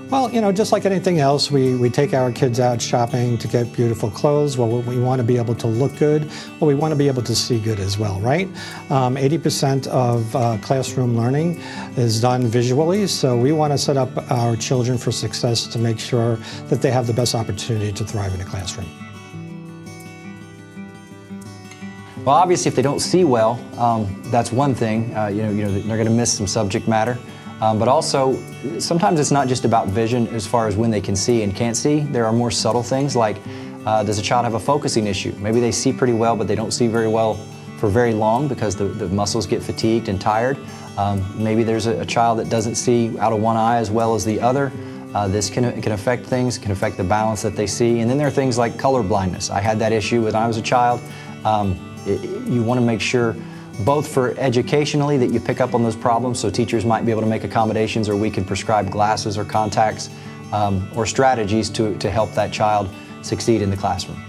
Well, just like anything else, we take our kids out shopping to get beautiful clothes. Well, we want to be able to look good. Well, we want to be able to see good as well, right? 80% of classroom learning is done visually, so we want to set up our children for success to make sure that they have the best opportunity to thrive in a classroom. Well, obviously, if they don't see well, that's one thing. They're going to miss some subject matter. But also, sometimes it's not just about vision as far as when they can see and can't see. There are more subtle things like, does a child have a focusing issue? Maybe they see pretty well, but they don't see very well for very long because the muscles get fatigued and tired. Maybe there's a child that doesn't see out of one eye as well as the other. This can affect things, can affect the balance that they see. And then there are things like color blindness. I had that issue when I was a child. You want to make sure both for educationally that you pick up on those problems, so teachers might be able to make accommodations, or we can prescribe glasses or contacts or strategies to help that child succeed in the classroom.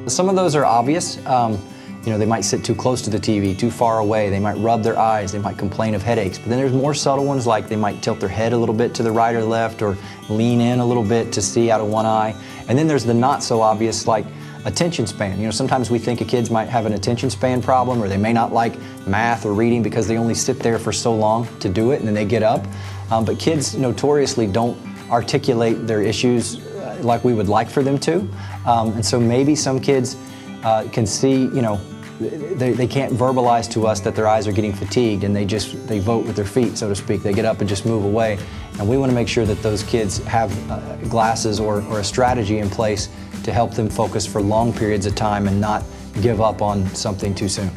Some of those are obvious. They might sit too close to the TV, too far away, they might rub their eyes, they might complain of headaches. But then there's more subtle ones, like they might tilt their head a little bit to the right or left, or lean in a little bit to see out of one eye. And then there's the not so obvious, like attention span. Sometimes we think kids might have an attention span problem, or they may not like math or reading because they only sit there for so long to do it and then they get up. But kids notoriously don't articulate their issues like we would like for them to. And so maybe some kids can see, they can't verbalize to us that their eyes are getting fatigued, and they vote with their feet, so to speak. They get up and just move away. And we want to make sure that those kids have glasses or a strategy in place to help them focus for long periods of time and not give up on something too soon.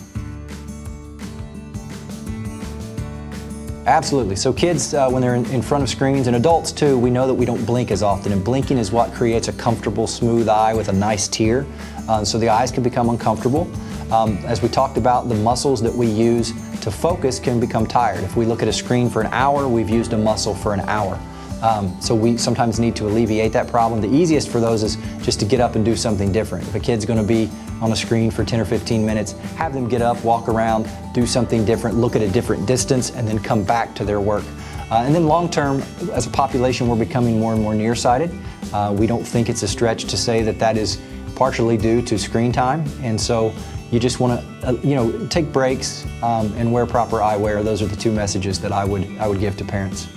Absolutely. So kids, when they're in front of screens, and adults too, we know that we don't blink as often, and blinking is what creates a comfortable, smooth eye with a nice tear. So the eyes can become uncomfortable. As we talked about, the muscles that we use to focus can become tired. If we look at a screen for an hour, we've used a muscle for an hour. So we sometimes need to alleviate that problem. The easiest for those is just to get up and do something different. If a kid's going to be on a screen for 10 or 15 minutes, have them get up, walk around, do something different, look at a different distance, and then come back to their work. And then long term, as a population, we're becoming more and more nearsighted. We don't think it's a stretch to say that that is partially due to screen time. And so you just want to, take breaks and wear proper eyewear. Those are the two messages that I would give to parents.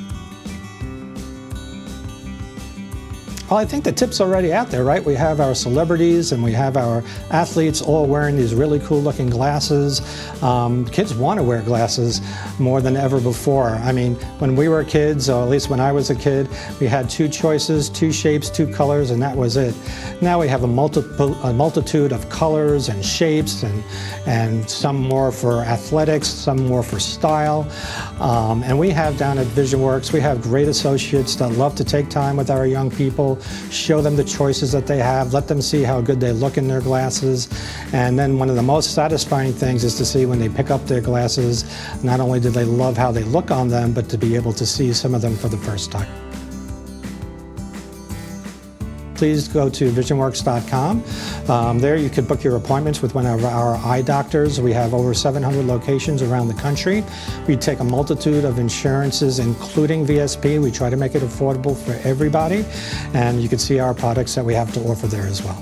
Well, I think the tip's already out there, right? We have our celebrities and we have our athletes all wearing these really cool looking glasses. Kids want to wear glasses more than ever before. I mean, when we were kids, or at least when I was a kid, we had two choices, two shapes, two colors, and that was it. Now we have a multitude of colors and shapes, and some more for athletics, some more for style. And we have down at Visionworks, we have great associates that love to take time with our young people, show them the choices that they have, let them see how good they look in their glasses. And then one of the most satisfying things is to see when they pick up their glasses, not only do they love how they look on them, but to be able to see some of them for the first time. Please go to Visionworks.com. There you can book your appointments with one of our eye doctors. We have over 700 locations around the country. We take a multitude of insurances, including VSP. We try to make it affordable for everybody. And you can see our products that we have to offer there as well.